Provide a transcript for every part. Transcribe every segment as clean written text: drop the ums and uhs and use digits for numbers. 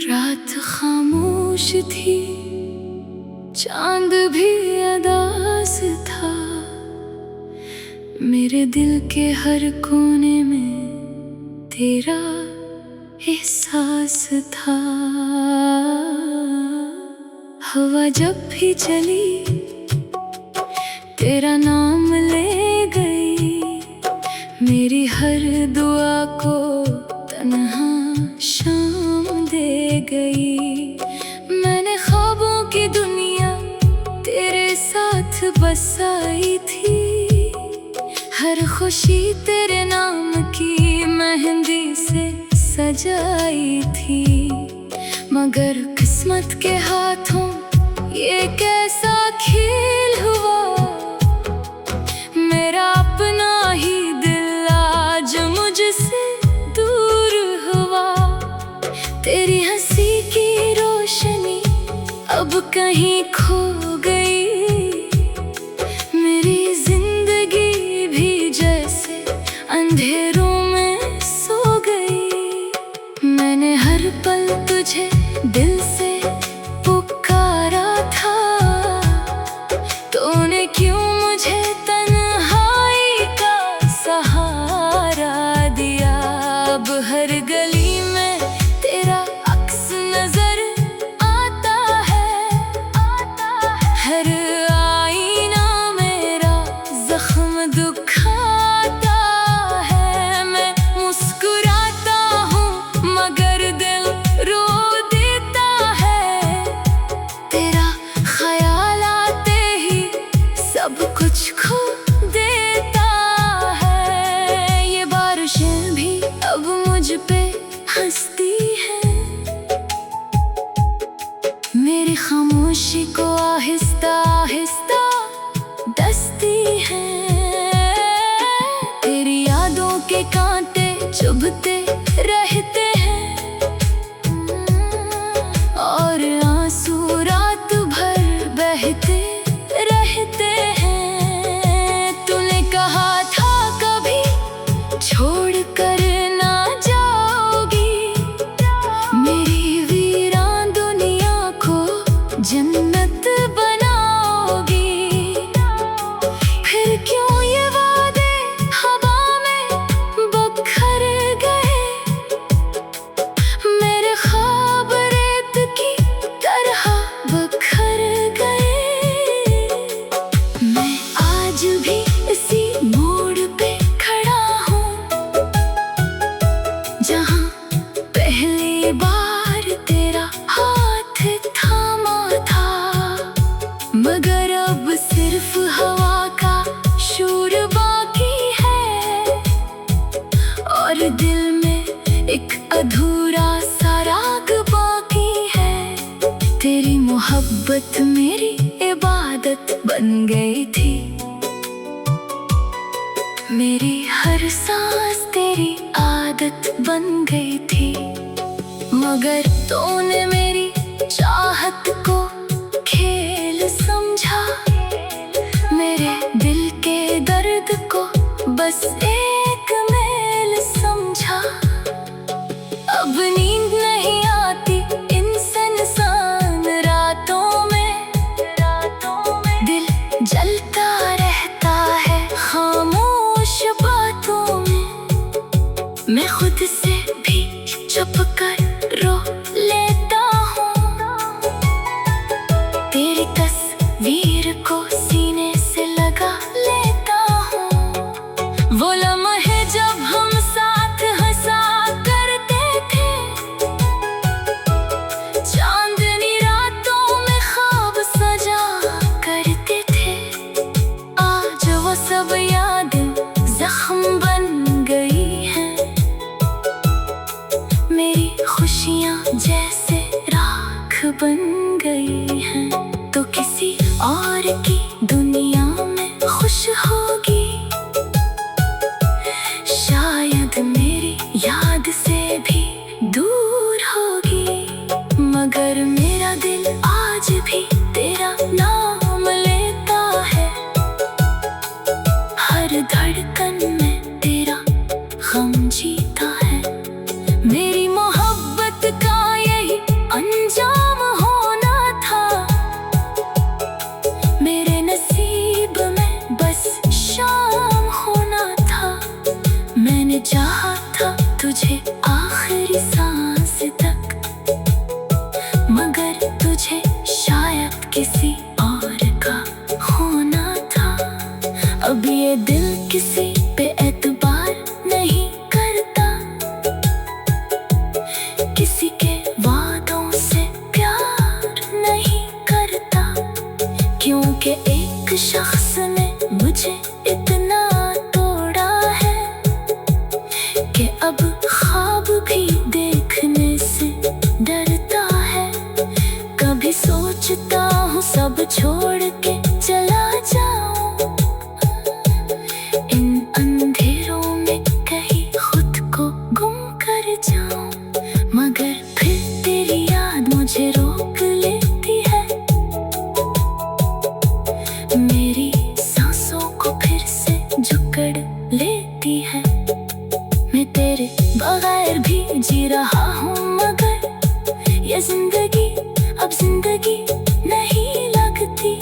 रात खामोश थी, चांद भी अदास था। मेरे दिल के हर कोने में तेरा एहसास था। हवा जब भी चली तेरा नाम ले गई, मेरी हर दुआ को तन्हा शाम दे गई। मैंने ख्वाबों की दुनिया तेरे साथ बसाई थी, हर खुशी तेरे नाम की मेहंदी से सजाई थी। मगर किस्मत के हाथों ये कैसा खेल हुआ, मेरा अपना ही दिल आज मुझसे दूर हुआ। तेरी हंसी की रोशनी अब कहीं खो गई, मेरी जिंदगी भी जैसे अंधेरों में सो गई। मैंने हर पल तुझे दिल से पुकारा था, तूने क्यों मुझे तन्हाई का सहारा दिया। अब हर गली में तेरा अक्स नजर आता है, हर आईना मेरा जख्म दुखाता है। मैं मुस्कुराता हूँ मगर दिल रो देता है, तेरा ख्याल आते ही सब कुछ खो देता है। ये बारिशें भी अब मुझ पे हंसती हैं, मेरी खामोशी को आहिस्ता आहिस्ता डसती हैं। तेरी यादों के कांटे चुभते रहते हैं और आंसू रात भर बहते रहते हैं। तूने कहा था कभी छोड़ कर ना जाओगी, मेरी वीरान दुनिया को जन्नत बनाओगी। फिर क्यों ये वादे हवा में बिखर गए, मेरे ख्वाब रेत की तरह बिखर गए। मैं आज भी इसी मोड़ पे खड़ा हूँ, जहाँ पहली बार तेरा हाथ थामा था। मगर अब सिर्फ हवा का शोर बाकी है और दिल में एक अधूरा सा राग बाकी है। तेरी मोहब्बत मेरी इबादत बन गई थी, मेरी हर सांस तेरी आदत बन गई थी। मगर तूने मेरी चाहत को खेल समझा, मेरे दिल के दर्द को बस एक मेल समझा। अब नींद नहीं आती इन सुनसान रातों में, दिल जलता रहता है खामोश बातों में। मैं खुद से भी चुप कर रो लेता हूँ, तेरी तस्वीर को सीने से लगा लेता हूँ। वो लम्हे जब हम साथ हंसा करते थे, चांदनी रातों में ख्वाब सजा करते थे। आज वो सब यादें जख्म बन गई हैं, मेरी खुशियाँ जैसे राख बन गई हैं। तो किसी और की दुनिया में खुश होगी, शायद मेरी याद से भी दूर होगी। मगर मेरा दिल आज भी तेरा नाम लेता है, हर धड़कन में तेरा गम जीता है। चाहा था तुझे आखिरी सांस तक, मगर तुझे शायद किसी और का होना था। अब ये दिल किसी पे एतबार नहीं करता, किसी के वादों से प्यार नहीं करता, क्योंकि एक शख्स ने मुझे इतना तोड़ा है कि अब ख्वाब भी देखने से डरता है। कभी सोचता हूँ सब छोड़ के चला जाऊं, इन अंधेरों में कहीं खुद को गुम कर जाऊं, मगर फिर तेरी याद मुझे रोक लेती है, मेरी सांसों को फिर से जकड़ लेती है। मैं तेरे बगैर भी जी रहा हूँ, मगर ये जिंदगी अब जिंदगी नहीं लगती।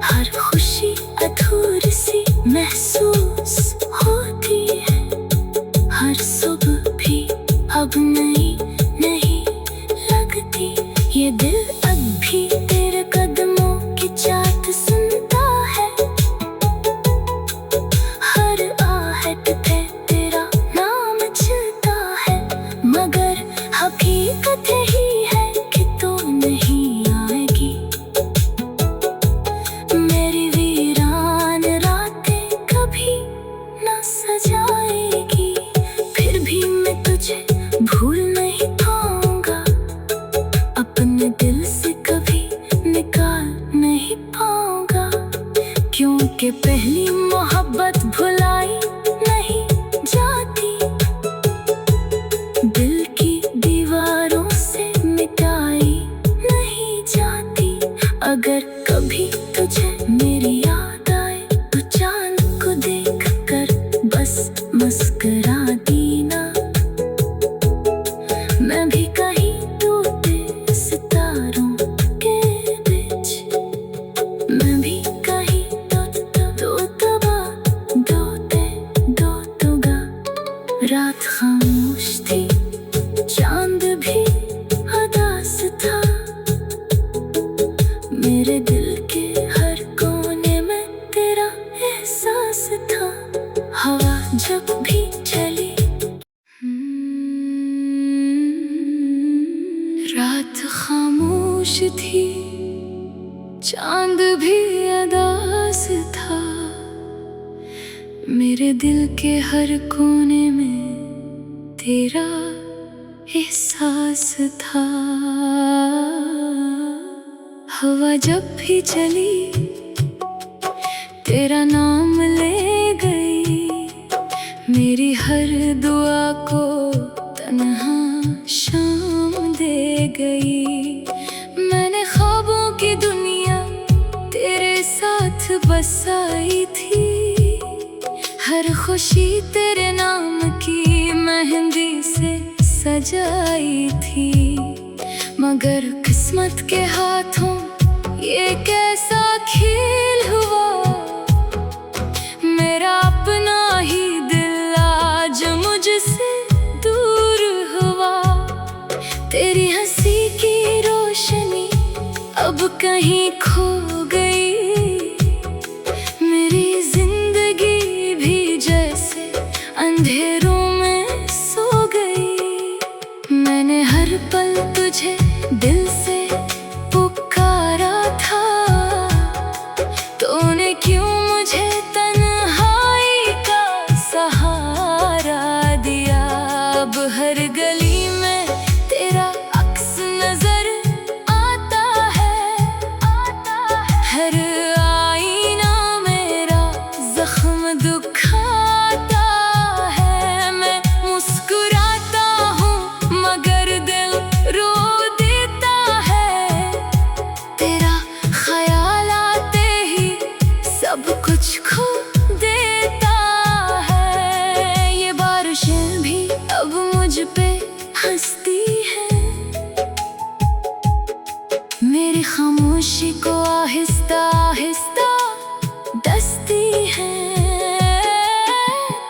हर खुशी अधूरी सी महसूस होती है, हर सुबह भी अब नई नहीं लगती। ये दिल अब भी तेरे कदमों की चाहत सुनता है, हर आहट पे तेरा नाम चलता है, मगर हकीकत ही है कि तू नहीं आएगी। मेरी वीरान रातें कभी न सजाएगी, फिर भी मैं तुझे भूल नहीं पाऊंगा, अपने दिल से कभी निकाल नहीं पाऊंगा, क्योंकि पहली मोहब्बत भुलाई नहीं जाती, दिल की दीवारों से मिटाई नहीं जाती। अगर कभी तुझे मेरी याद आए तो चांद को देख कर बस मुस्कुरा देना, मैं भी कहीं टूटे सितारों के बीच, मैं भी कहीं दो तबा दो तुगा। रात खामोश थी, चांद भी उदास था, मेरे दिल के हर कोने में तेरा एहसास था। हवा जब भी चली, रात खामोश थी, चांद भी उदास था, मेरे दिल के हर कोने में तेरा एहसास था। हवा जब भी चली, तेरा नाम ले गई, मेरी हर दुआ को तन्हा शाम दे गई। मैंने ख्वाबों की दुनिया तेरे साथ बसाई थी, हर खुशी तेरे नाम की मेहंदी से सजाई थी, मगर किस्मत के हाथों ये कैसा खेल हुआ, मेरा अपना ही दिल आज मुझसे दूर हुआ। तेरी हंसी की रोशनी अब कहीं खो गई, मेरी जिंदगी भी जैसे अंधेरों में सो गई। मैंने हर पल तुझे दिल से पुकारा था, तूने क्यों मुझे तन्हाई का सहारा दिया। अब हर गली में तेरा अक्स नजर आता है, हर आईना मेरा जख्म दुखाता है। मैं मुस्कुराता हूँ मगर दिल रो देता है, तेरा ख्याल आते ही सब कुछ खो देता है। ये बारिशें भी अब मुझ पे हंसती है, मेरी खामोशी को आहिस्ता आहिस्ता डसती है।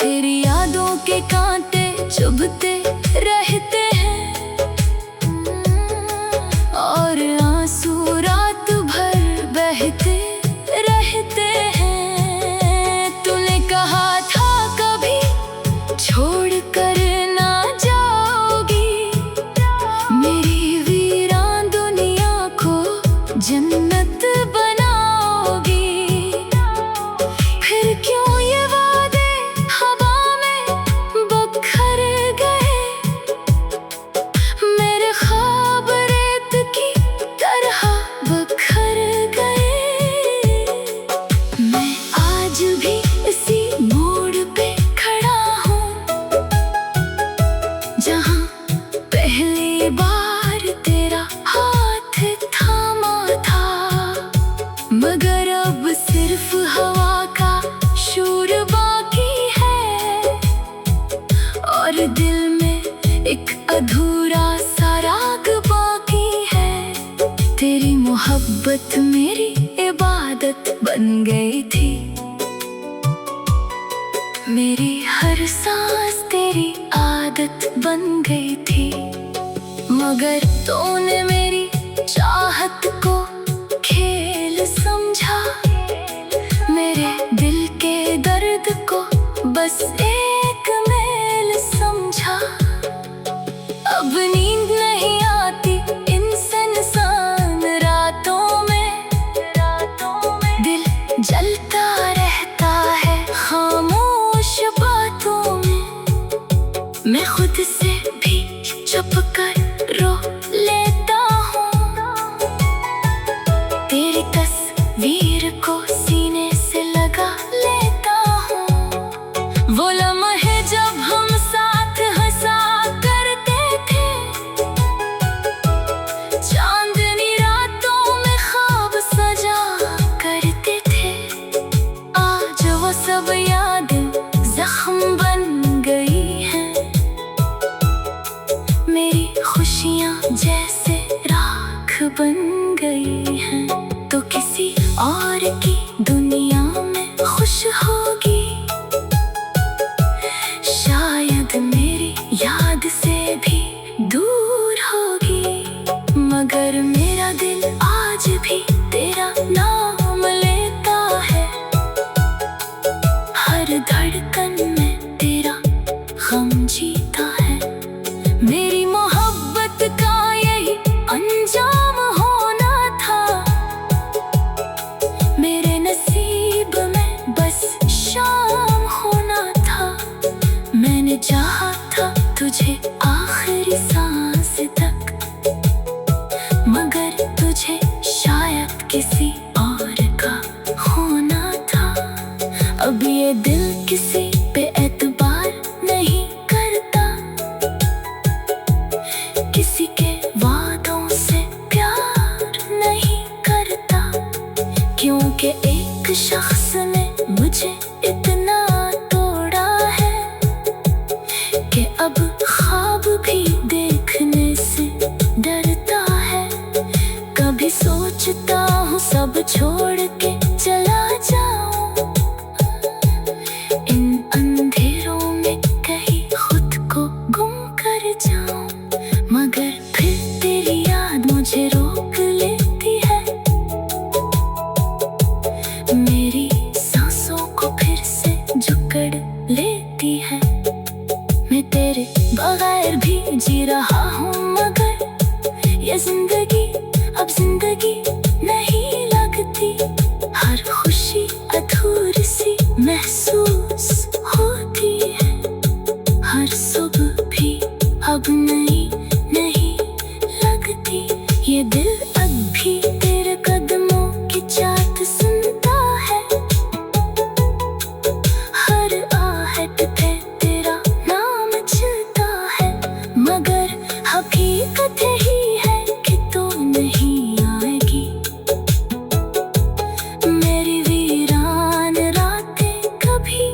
तेरी यादों के कांटे चुभते रहते हैं और आंसू रात भर बहते रहते हैं। तूने कहा था कभी छोड़ कर ना जाओगी, मेरी वीरान दुनिया को जन्नत बनाओगी। फिर क्यों ये वादे हवा में बखर गए, मेरे ख्वाब रेत की तरह बखर गए। मैं आज भी इसी मोड़ पे खड़ा हूँ जहाँ पहली बार तेरा हाथ थामा था, मगर अब सिर्फ हवा का शोर बाकी है और दिल में एक अधूरा सा राग बाकी है। तेरी मोहब्बत मेरी इबादत बन गई थी, मेरी हर सांस तेरी आदत बन गई थी, मगर तूने मेरी चाहत को खेल समझा, मेरे दिल के दर्द को बस एक मेल समझा। अब नींद नहीं आती इन सुनसान रातों में, दिल जलता रहता है खामोश बातों में। मैं खुद से भी छुप कर रो लेता हूँ, तेरी तस्वीर को सीने से लगा लेता हूँ। वो लम्हे जब हम साथ हंसा करते थे, चांदनी रातों में ख्वाब सजा करते थे। आज वो सब यादें जख्म बन गई हैं, मेरी खुशियाँ जैसे राख बन गई हैं। तो किसी और की दुनिया में खुश होगी, शायद मेरी याद से भी दूर होगी, मगर मेरा दिल आज भी तेरा नाम लेता है। हर धड़कन में तेरा गम जीता है, मेरी मोहब्बत का यही अंजाम होना था, मेरे नसीब में बस शाम होना था। मैंने चाहा था तुझे आखिरी सांस तक, मगर तुझे शायद किसी और का होना था। अब ये दिल किसी पे एतबार नहीं करता, किसी के वादों से प्यार नहीं करता, क्योंकि एक शख्स ने मुझे इतना तोड़ा है कि अब ख्वाब भी देखने से डरता है। कभी सोचता हूँ सब छोड़ के चला जाऊं, इन अंधेरों में कहीं खुद को गुम कर जाऊं, मगर फिर तेरी याद मुझे रोक लेती है, मेरी सांसों को फिर से जकड़ लेती है। मैं तेरे बगैर भी जी रहा हूँ, मगर ये जिंदगी अब जिंदगी नहीं लगती। हर खुशी अधूरी सी महसूस होती है, हर सुबह भी अब नई नहीं लगती। ये दिल अब भी तेरे कदमों की चाहत सुनता है, हर आहट पे तेरा नाम चलता है, मगर हकीकत ही है कि तू नहीं आएगी। मेरी वीरान रातें कभी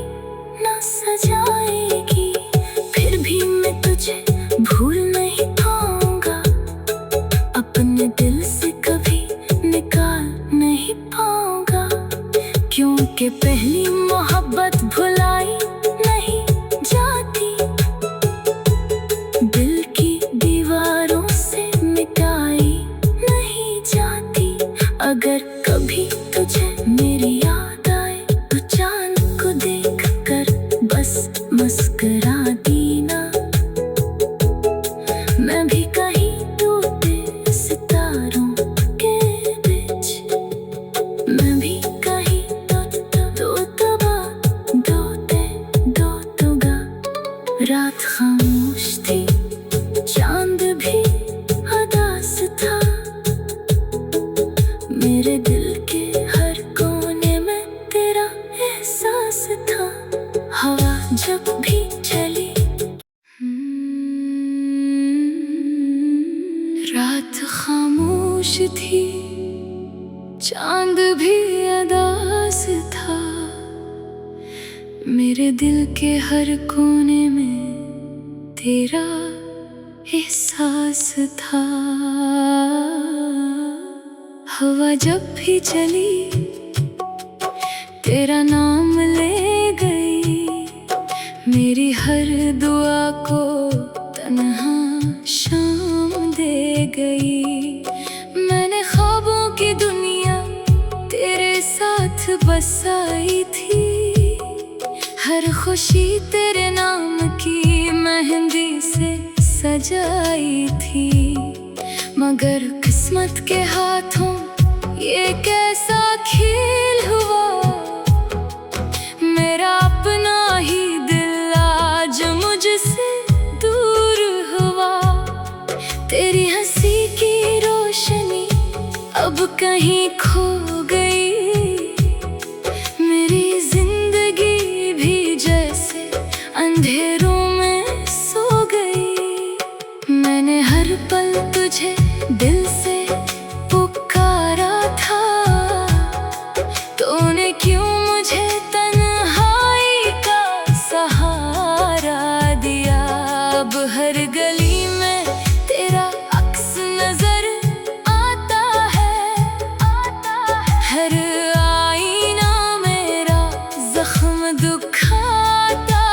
खामोश थी, चांद भी अदास था। मेरे दिल के हर कोने में तेरा एहसास था। हवा जब भी चली तेरा नाम ले गई, मेरी हर दुआ को तन्हा शाम दे गई। मैंने ख्वाबों की दुनिया तेरे साथ बसाई थी, हर खुशी तेरे नाम की मेहंदी से सजाई थी। मगर किस्मत के हाथों ये कैसा खेल हुआ, मेरा अपना ही दिल आज मुझसे दूर हुआ। तेरी हंसी की रोशनी अब कहीं खो गई, मेरी जिंदगी भी जैसे अंधेरों में सो गई। मैंने हर पल तुझे दिल से पुकारा था, तूने क्यों मुझे तन्हाई का सहारा दिया। अब हर गली में तेरा अक्स नजर आता है, हर आईना मेरा जख्म दुखाता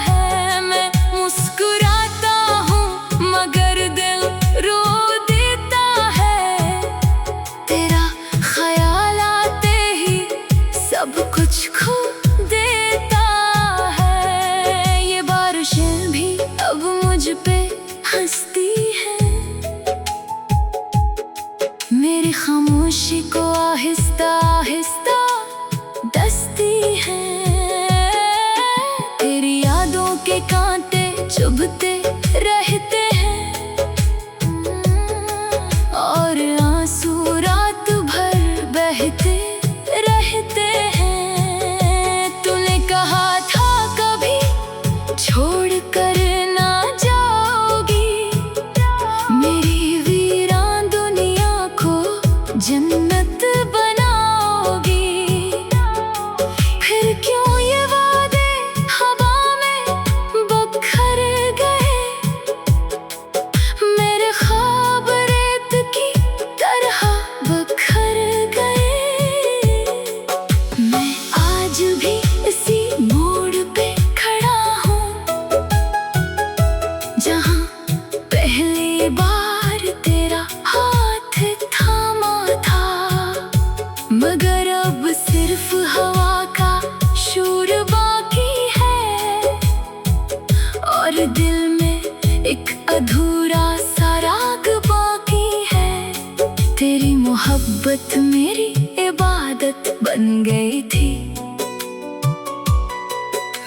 है। मैं मुस्कुराता हूँ मगर दिल रो देता है, तेरा ख्याल आते ही सब कुछ खो देता है। ये बारिशें भी अब मुझ पे हंसती है, मेरी खामोशी को आहिस्ता आहिस्ता डसती है। तेरी यादों के कांटे चुभते रहते हैं, और आंसू रात भर बहते रहते हैं। तूने कहा था कभी छोड़ कर ना जाओगी, मेरी वीरान दुनिया को जन्नत बनाओगी। फिर क्यों ये वादे हवा में बिखर गए, मेरे ख्वाब रेत की तरह बिखर गए। मैं आज भी इसी मोड़ पे खड़ा हूँ, जहाँ पहली बार तेरा हाथ थामा था। मगर अब सिर्फ हवा का शोर बाकी है, और दिल में एक अधूरा सा राग बाकी है। तेरी मोहब्बत मेरी इबादत बन गई थी,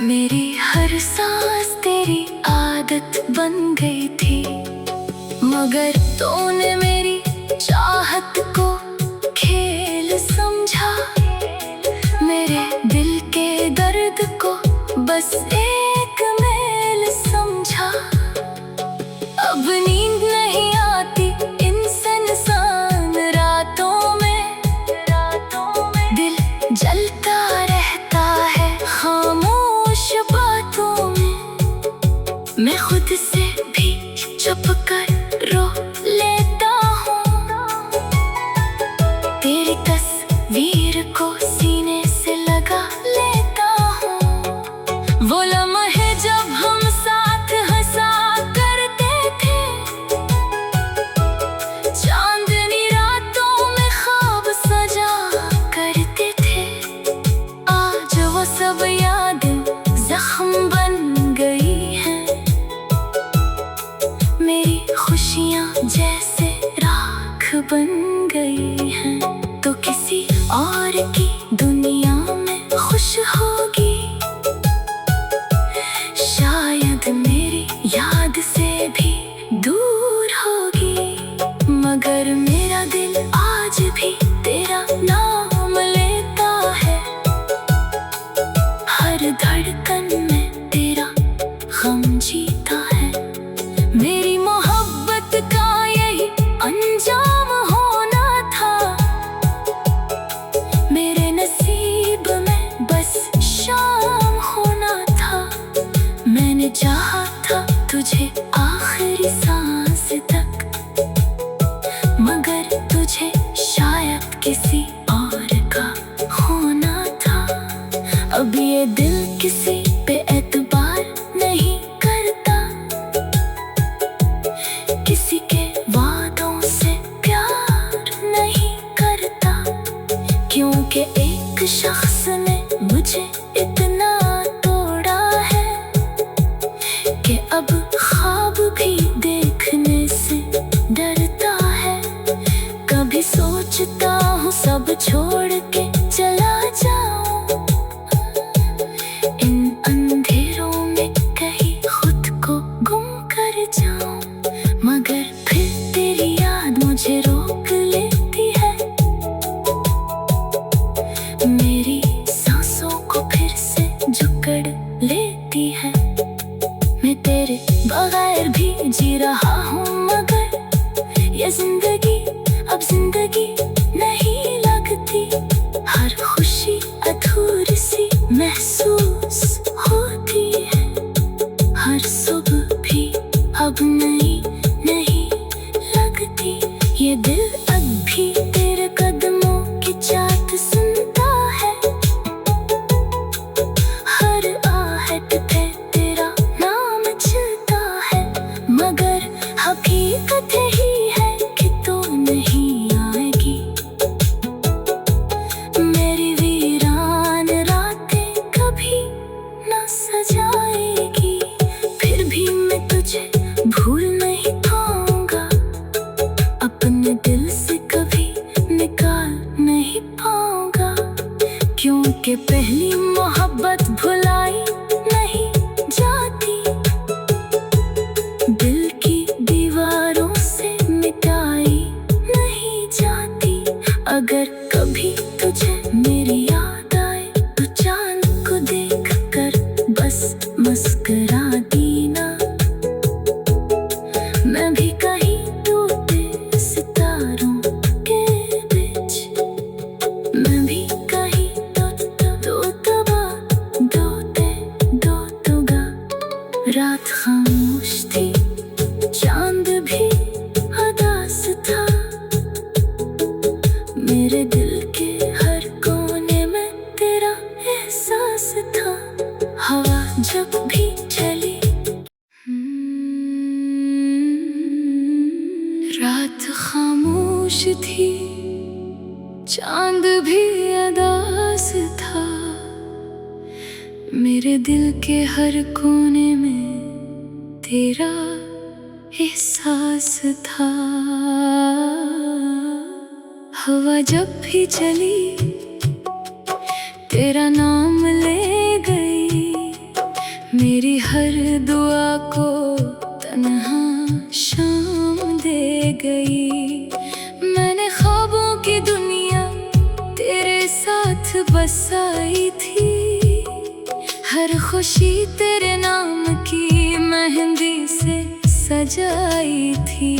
मेरी हर सांस तेरी आदत बन गई थी। मगर तूने मेरी चाहत को खेल समझा, मेरे दिल के दर्द को बस एक मेल समझा। अब नींद नहीं आती इन सुनसान रातों में, दिल जलता रहता है खामोश बातों में। मैं खुद से भी चुप कर रो लेता हूँ, तेरी तस्वीर को सीने से लगा लेता हूँ। वो लम्हे जब हम साथ हंसा करते थे, चांदनी रातों में ख्वाब सजा करते थे। आज वो सब यादें जख्म बन गई हैं, मेरी खुशियाँ जैसे राख बन गई हैं। तो किसी और की दुनिया में खुश होगी, शायद मेरी याद से भी दूर होगी। मगर मेरा दिल आज भी तेरा नाम लेता है, हर धड़कन में तेरा गम जीता है। मेरी मोहब्बत का यही अंजाम तुझे आखिरी सांस तक, मगर तुझे शायद किसी और का होना था। अब ये दिल किसी पे एतबार नहीं करता, किसी के वादों से प्यार नहीं करता, क्योंकि एक शख्स ने मुझे इतना तोड़ा है कि अब ख्वाब भी देखने से डरता है। कभी सोचता हूँ सब छोड़ के चला जाऊं, इन अंधेरों में कहीं खुद को गुम कर जाऊं, मगर फिर तेरी याद मुझे रोक लेती है, मेरी सांसों को फिर से जकड़ लेती है। मैं तेरे बगैर भी जी रहा हूँ, मगर ये जिंदगी अब जिंदगी नहीं लगती। हर खुशी अधूरी सी महसूस होती है, हर सुबह भी अब नई नहीं लगती। ये दिल अब भी तेरे कदमों की चाहत सुनता है, हर आहट पे तेरा नाम चलता है, मगर हकीकत ही है कि तू नहीं आएगी। मेरी वीरान रातें कभी न सजाएगी, फिर भी मैं तुझे भूल नहीं पाऊंगा, अपने दिल से कभी निकाल नहीं पाऊंगा, क्योंकि पहली मोहब्बत भुलाई नहीं जाती, दिल की दीवारों से मिटाई नहीं जाती। अगर कभी तुझे मेरी याद आए तो चांद को देख कर बस मुस्कुरा देना, मैं भी कहीं टूटे सितारों के बीच, मैं भी कहीं रात खामोश थी, चांद भी उदास था, मेरे दिल के हर कोने में तेरा एहसास था। हवा जब भी चली, रात खामोश थी, चांद भी उदास था, मेरे दिल के हर कोने में तेरा एहसास था। हवा जब भी चली तेरा नाम ले गई, मेरी हर दुआ को तन्हा शाम दे गई। मैंने ख्वाबों की दुनिया तेरे साथ बसाई थी, हर खुशी तेरे नाम की मेहंदी से सजाई थी,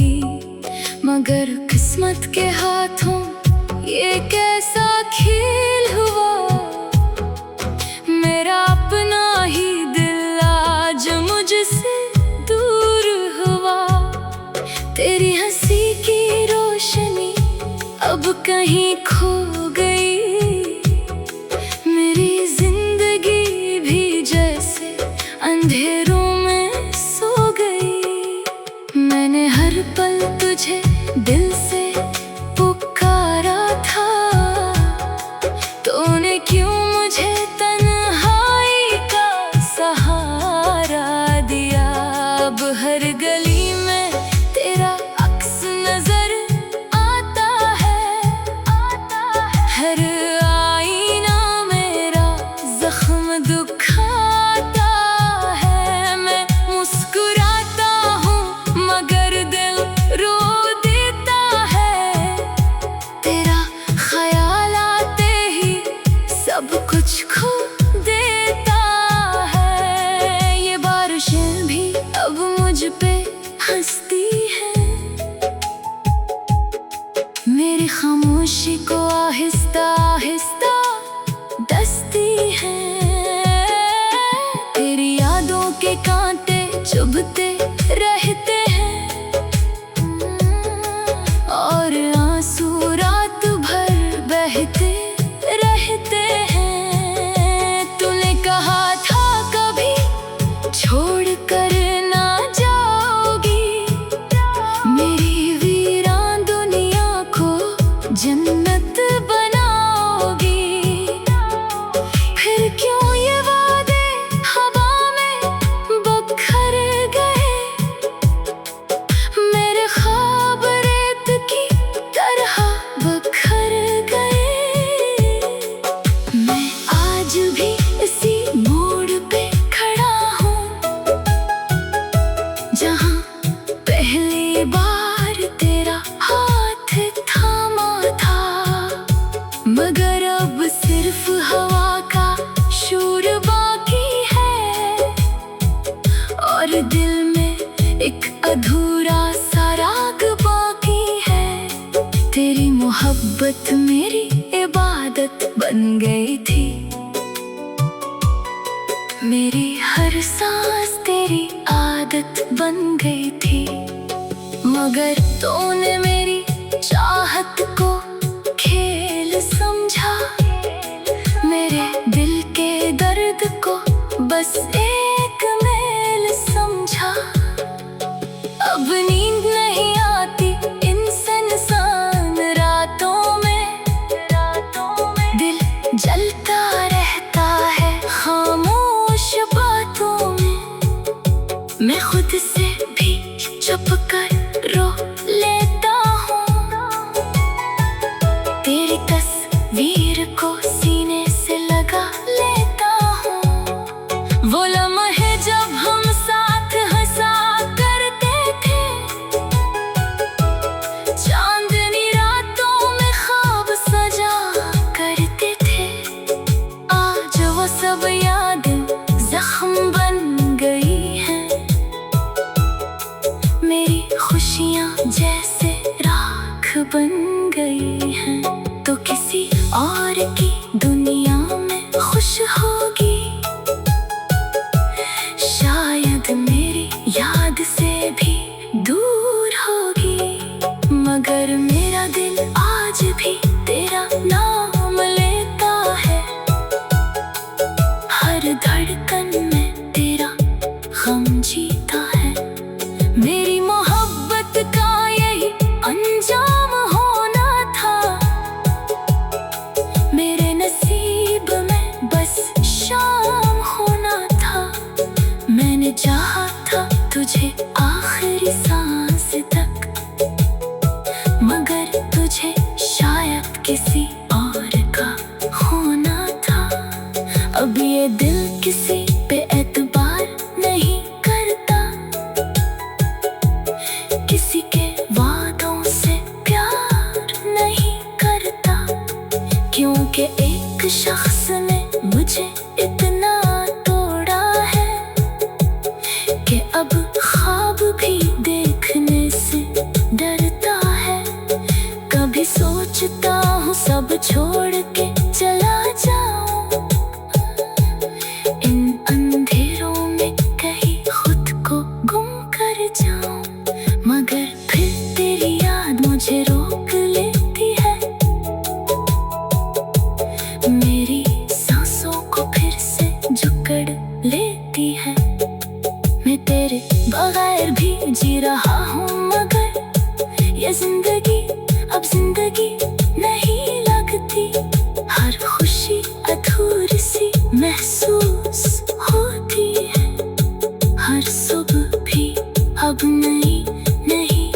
मगर किस्मत के हाथों ये कैसा खेल हुआ, मेरा अपना ही दिल आज मुझसे दूर हुआ। तेरी हंसी की रोशनी अब कहीं खो गई, मेरी जिंदगी भी जैसे अंधेरों में सो गई। मैंने हर पल तुझे दिल से पुकारा था, तूने क्यों मुझे तन्हाई का सहारा दिया। अब हर गली में तेरा अक्स नजर आता है, हर आईना मेरा जख्म दुखाता है। मैं मुस्कुराता हूँ मगर दिल रो देता है, तेरा ख्याल आते ही सब कुछ खो देता है। ये बारिशें भी अब मुझ पे हंसती है, मेरी खामोशी को आहिस्ता आहिस्ता डसती है। तेरी यादों के कांटे चुभते कई बार तेरा हाथ थामा था, मगर अब सिर्फ हवा का शोर बाकी है, और दिल में एक अधूरा सा राग बाकी है। तेरी मोहब्बत मेरी इबादत बन गई थी, मेरी हर सांस तेरी आदत बन गई थी, मगर तूने मेरी चाहत को खेल समझा, मेरे दिल के दर्द को बस एक मेल समझा। अब नींद नहीं आती इन सुनसान रातों में, दिल जलता रहता है खामोश बातों में। मैं खुद से भी चुप कर रो लेता हूँ, तेरी तस्वीर को सीने से लगा लेता हूँ। वो लम्हे जब हम साथ हंसा करते थे, चांदनी रातों में ख्वाब सजा करते थे, आज वो सब यादें जख्म बन गई हैं, मेरी खुशियाँ जैसे राख बन गई हैं। तो किसी और की दुनिया में खुश होगी, शायद मेरी याद से भी दूर होगी, मगर मेरा दिल आज भी तेरा नाम लेता है, हर धड़कन में तेरा गम जीता है। मेरी मोहब्बत का यही अंजाम होना था, मेरे नसीब में बस शाम होना था। मैंने चाहा था तुझे आखिरी सांस तक, मगर तुझे शायद किसी और का होना था। अब ये दिल किसी पे एतबार नहीं करता, किसी के वादों से प्यार नहीं करता, क्योंकि एक शख्स ने मुझे इतना तोड़ा है कि अब ख्वाब भी देखने से डरता है। कभी सोचता हूँ सब छोड़ के चला जाऊं, इन अंधेरों में कहीं खुद को गुम कर जाऊं, मगर फिर तेरी याद मुझे रोक लेती है, मेरी सांसों को फिर से जकड़ लेती है। मैं तेरे बगैर भी जी रहा हूँ, मगर ये जिंदगी अब जिंदगी नहीं लगती, हर खुशी अधूरी सी महसूस होती है, हर सुबह भी अब नई नहीं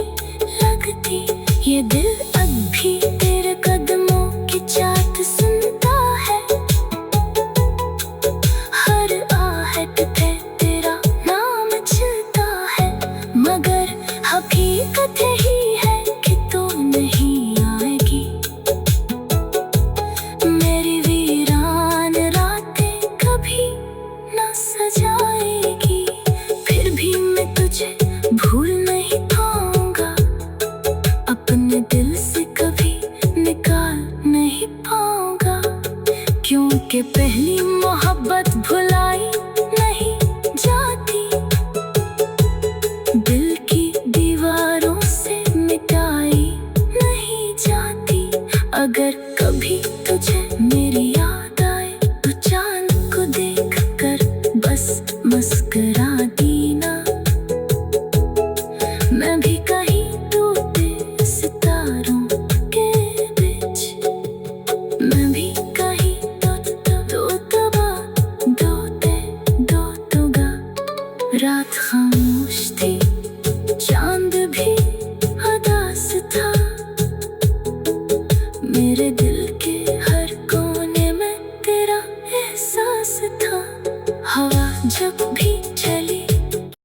लगती। ये दिल अब भी तेरे कदमों की चाहत सुनता है, हर आहट पे तेरा नाम चलता है, मगर हकीकत ही है कि तू नहीं आएगी। मेरी वीरान रातें कभी न सजाएगी, फिर भी मैं तुझे भूल नहीं पाऊंगा, अपने दिल से कभी निकाल नहीं पाऊंगा, क्योंकि पहली मोहब्बत भुलाई नहीं जाती, दिल की दीवारों से मिटाई नहीं जाती। अगर कभी तुझे मेरी याद आए तो चांद को देख कर बस मुस्कुरा देना, मैं भी कहीं टूटे सितारों के बीच, मैं भी कहीं दो तबा दो तुगा। रात खामोश थी, चांद